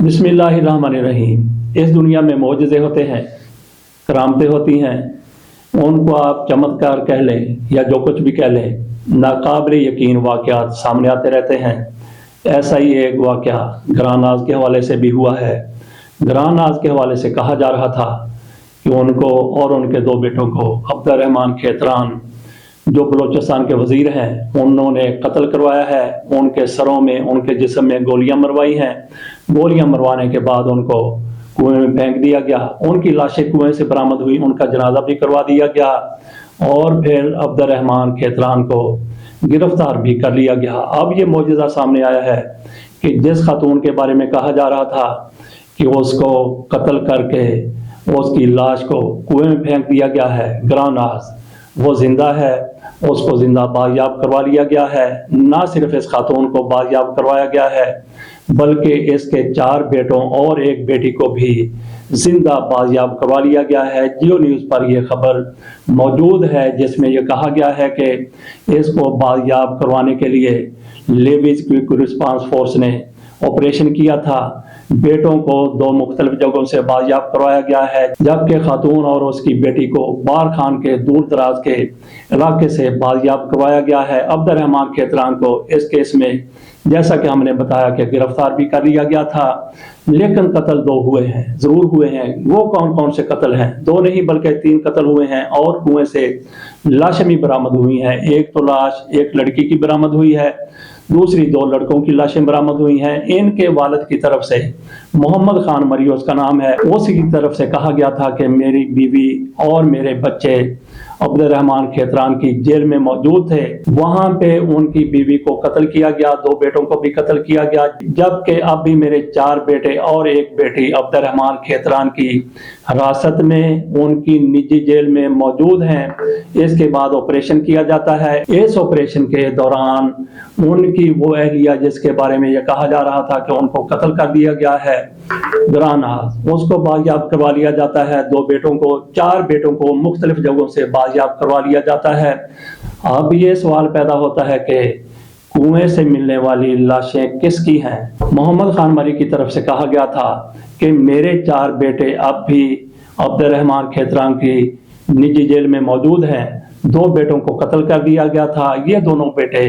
बिस्मिल्लाहिर्रहमानिर्रहीम। इस दुनिया में मोजज़े होते हैं, करामतें होती हैं। उनको आप चमत्कार कह लें या जो कुछ भी कह लें, नाकाबिल यकीन वाक़यात सामने आते रहते हैं। ऐसा ही एक वाक़या ग्रानाज़ के हवाले से भी हुआ है। ग्रानाज़ के हवाले से कहा जा रहा था कि उनको और उनके दो बेटों को अब्दुर्रहमान खेतरान, जो बलूचिस्तान के वज़ीर हैं, उन्होंने कत्ल करवाया है। उनके सरों में, उनके जिस्म में गोलियां मरवाई हैं। गोलियां मरवाने के बाद उनको कुएं में फेंक दिया गया। उनकी लाशें कुएं से बरामद हुई, उनका जनाजा भी करवा दिया गया और फिर अब्दुर्रहमान खेतरान को गिरफ्तार भी कर लिया गया। अब ये मोजज़ा सामने आया है कि जिस खातून के बारे में कहा जा रहा था कि उसको कत्ल करके उसकी लाश को कुएं में फेंक दिया गया है, ग्रानाज़ वो जिंदा है। उसको जिंदा बायाब करवा लिया गया है। ना सिर्फ इस खातून को बायाब करवाया गया है, बल्कि इसके 4 बेटों और एक बेटी को भी जिंदा बायाब करवा लिया गया है। जियो न्यूज़ पर यह खबर मौजूद है, जिसमें यह कहा गया है कि इसको बायाब करवाने के लिए लेविस क्विक रिस्पांस फोर्स ने ऑपरेशन किया था। बेटों को 2 मुख्तलिफ जगहों से बायाब करवाया गया है, जबकि खातून और उसकी बेटी को बार खान के दूर दराज के इलाके से बायाब करवाया गया है। अब्दुर्रहमान खेतरान को इस केस में, जैसा कि हमने बताया, कि गिरफ्तार भी कर लिया गया था, लेकिन कत्ल 2 हुए हैं, जरूर हुए हैं। वो कौन कौन से कत्ल हैं? 2 नहीं बल्कि 3 कत्ल हुए हैं और कुएं से लाशें भी बरामद हुई हैं। एक तो लाश एक लड़की की बरामद हुई है, दूसरी 2 लड़कों की लाशें बरामद हुई हैं। इनके वालिद की तरफ से, मोहम्मद खान मरी उसका नाम है, उसकी तरफ से कहा गया था कि मेरी बीवी और मेरे बच्चे अब्दुर्रहमान खेतरान की जेल में मौजूद थे। वहां पे उनकी बीवी को कत्ल किया गया, 2 बेटों को भी कत्ल किया गया, जबकि अब भी मेरे 4 बेटे और एक बेटी अब्दुर्रहमान खेतरान की हिरासत में उनकी निजी जेल में मौजूद हैं। इसके बाद ऑपरेशन किया जाता है। इस ऑपरेशन के दौरान उनकी वो अहलिया, जिसके बारे में यह कहा जा रहा था कि उनको कत्ल कर दिया गया है, ग्रानाज़, उसको बायाब करवा लिया जाता है। 2 बेटों को, 4 बेटों को मुख्तलिफ जगहों से बायाब करवा लिया जाता है। अब ये सवाल पैदा होता है कि कुएं से मिलने वाली लाशें किसकी हैं? मोहम्मद खान मरी की तरफ से कहा गया था कि मेरे 4 बेटे अब भी अब्दुर्रहमान खेतरान की निजी जेल में मौजूद हैं। 2 बेटों को कत्ल कर दिया गया था। ये दोनों बेटे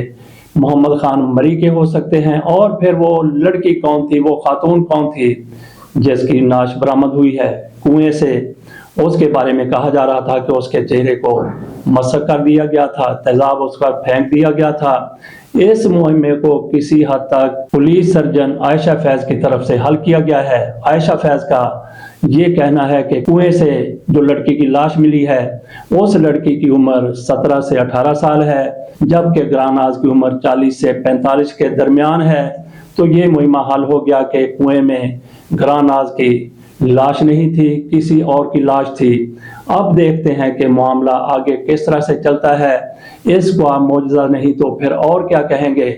मोहम्मद खान मरी के हो सकते हैं। और फिर वो लड़की कौन थी, वो खातून कौन थी जिसकी लाश बरामद हुई है कुएं से, उसके बारे में कहा जा रहा था कि उसके चेहरे को मसक कर दिया गया था, तेजाब उसका फेंक दिया गया था। इस मुहिम को किसी हद तक पुलिस सर्जन आयशा फैज की तरफ से हल किया गया है। आयशा फैज का ये कहना है कि कुएं से जो लड़की की लाश मिली है, उस लड़की की उम्र 17 से 18 साल है, जबकि ग्रानाज़ की उम्र 40 से 45 के दरमियान है। तो ये मुहिमा हल हो गया कि कुएं में ग्रानाज़ की लाश नहीं थी, किसी और की लाश थी। अब देखते हैं कि मामला आगे किस तरह से चलता है। इसको आप मौजज़ा नहीं तो फिर और क्या कहेंगे,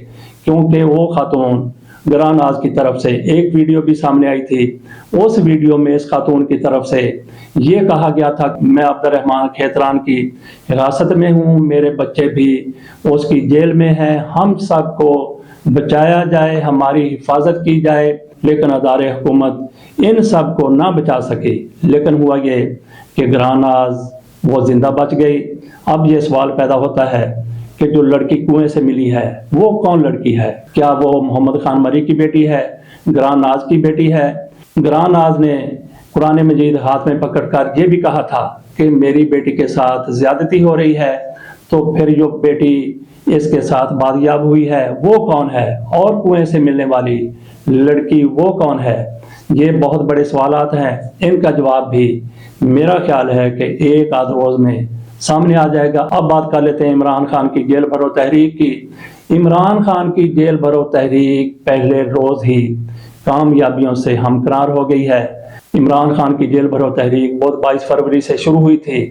क्योंकि वो खातून ग्रानाज़ की तरफ से एक वीडियो भी सामने आई थी। उस वीडियो में इस खातून की तरफ से ये कहा गया था कि मैं अब्दुर्रहमान खेतरान की हिरासत में हूँ, मेरे बच्चे भी उसकी जेल में हैं, हम सबको बचाया जाए, हमारी हिफाजत की जाए। लेकिन अदारे हुकूमत इन सब को ना बचा सके। लेकिन हुआ ये कि ग्रानाज़ वो जिंदा बच गई। अब ये सवाल पैदा होता है कि जो लड़की कुएं से मिली है वो कौन लड़की है? क्या वो मोहम्मद खान मरी की बेटी है, ग्रानाज़ की बेटी है? ग्रानाज़ ने कुरान मजीद हाथ में पकड़कर ये भी कहा था कि मेरी बेटी के साथ ज्यादती हो रही है। तो फिर जो बेटी इसके साथ बायाब हुई है वो कौन है, और कुएं से मिलने वाली लड़की वो कौन है? ये बहुत बड़े सवालात हैं। इनका जवाब भी मेरा ख्याल है कि एक आध रोज में सामने आ जाएगा। अब बात कर लेते हैं इमरान खान की जेल भरो तहरीक की। इमरान खान की जेल भरो तहरीक पहले रोज ही कामयाबियों से हमकरार हो गई है। इमरान खान की जेल भरो तहरीक बुध 22 फरवरी से शुरू हुई थी।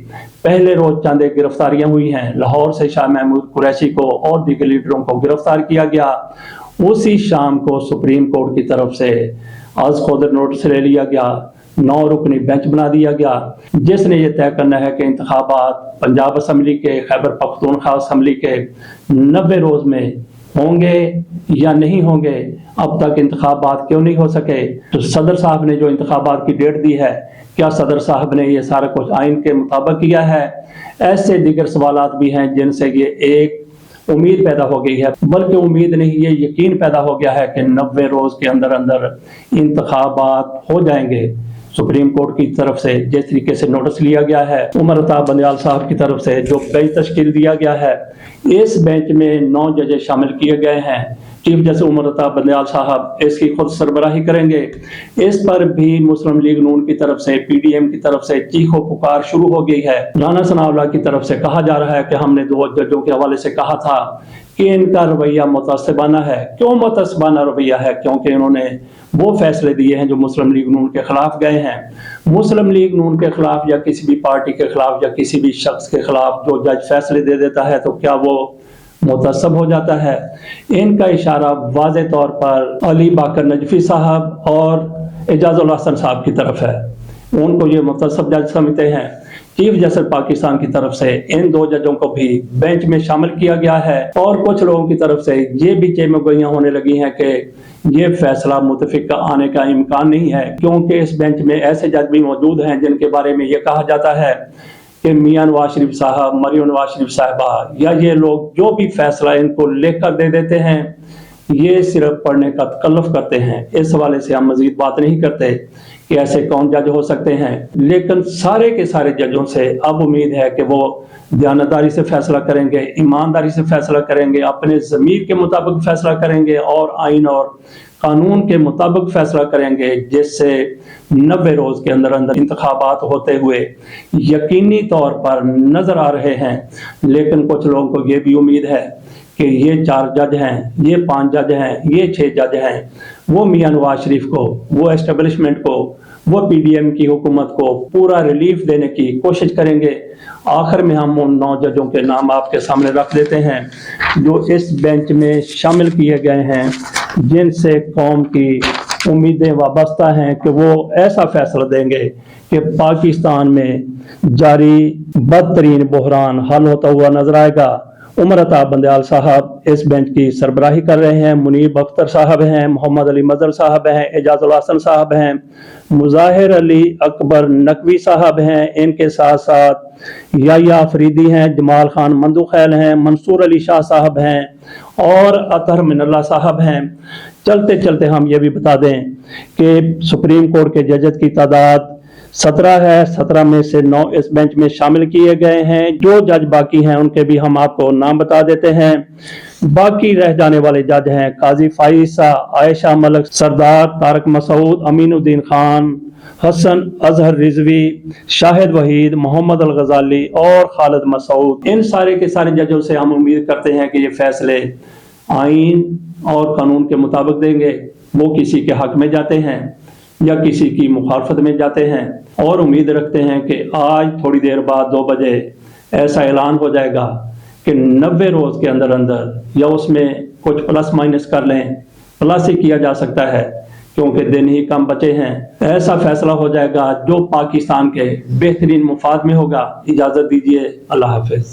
पहले रोज चंद गिरफ्तारियां हुई हैं। लाहौर से शाह महमूद कुरैशी को और दीगर लीडरों को गिरफ्तार किया गया। उसी शाम को सुप्रीम कोर्ट की तरफ से आज खुद नोटिस ले लिया गया। 9 रुकनी बेंच बना दिया गया, जिसने ये तय करना है कि इंतखाबात पंजाब असम्बली के, खैबर पख्तूनख्वा असम्बली के 90 रोज में ہوں گے یا نہیں ہوں گے، اب تک انتخابات کیوں نہیں ہو سکے؟ تو صدر صاحب نے جو انتخابات کی ڈیٹ دی ہے، کیا صدر صاحب نے یہ سارا کچھ آئین کے مطابق کیا ہے؟ ایسے دیگر سوالات بھی ہیں جن سے یہ ایک امید پیدا ہو گئی ہے، بلکہ امید نہیں، یہ یقین پیدا ہو گیا ہے کہ 90 روز کے اندر اندر انتخابات ہو جائیں گے۔ سپریم کورٹ کی طرف سے جس طریقے سے نوٹس لیا گیا ہے، عمر عطا بندیال صاحب کی طرف سے جو بینچ تشکیل دیا گیا ہے، اس بینچ میں 9 ججز شامل کیے گئے ہیں۔ چیف جسٹس عمر عطا بندیال صاحب اس کی خود سربراہی کریں گے۔ اس پر بھی مسلم لیگ نون کی طرف سے، پی ڈی ایم کی طرف سے چیخ و پکار شروع ہو گئی ہے۔ رانا ثناء اللہ کی طرف سے کہا جا رہا ہے کہ ہم نے 2 ججوں کے حوالے سے کہا تھا کہ ان کا رویہ متعصبانہ ہے۔ کیوں متعصبانہ رویہ ہے؟ کیونکہ انہوں نے وہ فیصلے دیے ہیں جو مسلم لیگ نون کے خلاف گئے ہیں۔ مسلم لیگ نون کے خلاف یا کسی بھی پارٹی کے خلاف یا کسی بھی شخص کے خلاف جو جج فیصلے دے دیتا ہے تو کیا وہ متعصب ہو جاتا ہے؟ ان کا اشارہ واضح طور پر علی باقر نجفی صاحب اور اعجاز الحسن صاحب کی طرف ہے۔ ان کو یہ متعصب جج سمجھتے ہیں۔ چیف جسٹس پاکستان کی طرف سے ان 2 ججوں کو بھی بینچ میں شامل کیا گیا ہے، اور کچھ لوگوں کی طرف سے یہ بھی چیمگوئیاں ہونے لگی ہیں کہ یہ فیصلہ متفق آنے کا امکان نہیں ہے، کیونکہ اس بینچ میں ایسے جج بھی موجود ہیں جن کے بارے میں یہ کہا جاتا ہے کہ میاں نواز شریف صاحب، مریم نواز شریف صاحبہ یا یہ لوگ جو بھی فیصلہ ان کو لکھ کر دے دیتے ہیں، یہ صرف پڑھنے کا تکلف کرتے ہیں۔ اس حوالے سے ہم مزید بات نہیں کرتے کہ ایسے کون جج ہو سکتے ہیں، لیکن سارے کے سارے ججوں سے اب امید ہے کہ وہ دیانتداری سے فیصلہ کریں گے، ایمانداری سے فیصلہ کریں گے، اپنے ضمیر کے مطابق فیصلہ کریں گے اور آئین اور قانون کے مطابق فیصلہ کریں گے، جس سے 90 روز کے اندر اندر انتخابات ہوتے ہوئے یقینی طور پر نظر آ رہے ہیں۔ لیکن کچھ لوگوں کو یہ بھی امید ہے کہ یہ 4 جج ہیں، یہ 5 جج ہیں، یہ 6 جج ہیں، وہ میاں نواز شریف کو، وہ اسٹیبلشمنٹ کو، وہ پی ڈی ایم کی حکومت کو پورا ریلیف دینے کی کوشش کریں گے۔ آخر میں ہم ان 9 ججوں کے نام آپ کے سامنے رکھ دیتے ہیں جو اس بینچ میں شامل کیے گئے ہیں، جن سے قوم کی امیدیں وابستہ ہیں کہ وہ ایسا فیصلہ دیں گے کہ پاکستان میں جاری بدترین بحران حل ہوتا ہوا نظر آئے گا۔ عمر عطا بندیال صاحب اس بینچ کی سربراہی کر رہے ہیں، منیب اختر صاحب ہیں، محمد علی مظہر صاحب ہیں، اعجاز الحسن صاحب ہیں، مظاہر علی اکبر نقوی صاحب ہیں، ان کے ساتھ ساتھ یحییٰ آفریدی ہیں، جمال خان مندوخیل ہیں، منصور علی شاہ صاحب ہیں اور اطہر من اللہ صاحب ہیں۔ چلتے چلتے ہم یہ بھی بتا دیں کہ سپریم کورٹ کے ججز کی تعداد 17 ہے، 17 میں سے 9 اس بینچ میں شامل کیے گئے ہیں۔ جو جج باقی ہیں ان کے بھی ہم آپ کو نام بتا دیتے ہیں۔ باقی رہ جانے والے جج ہیں قاضی فائزہ، عائشہ ملک، سردار طارق مسعود، امین الدین خان، حسن اظہر رضوی، شاہد وحید، محمد الغزالی اور خالد مسعود۔ ان سارے کے سارے ججوں سے ہم امید کرتے ہیں کہ یہ فیصلے آئین اور قانون کے مطابق دیں گے۔ وہ کسی کے حق میں جاتے ہیں یا کسی کی مخالفت میں جاتے ہیں، اور امید رکھتے ہیں کہ آج تھوڑی دیر بعد 2 بجے ایسا اعلان ہو جائے گا کہ 90 روز کے اندر اندر، یا اس میں کچھ پلس مائنس کر لیں، پلس ہی کیا جا سکتا ہے کیونکہ دن ہی کم بچے ہیں، ایسا فیصلہ ہو جائے گا جو پاکستان کے بہترین مفاد میں ہوگا۔ اجازت دیجیے، اللہ حافظ۔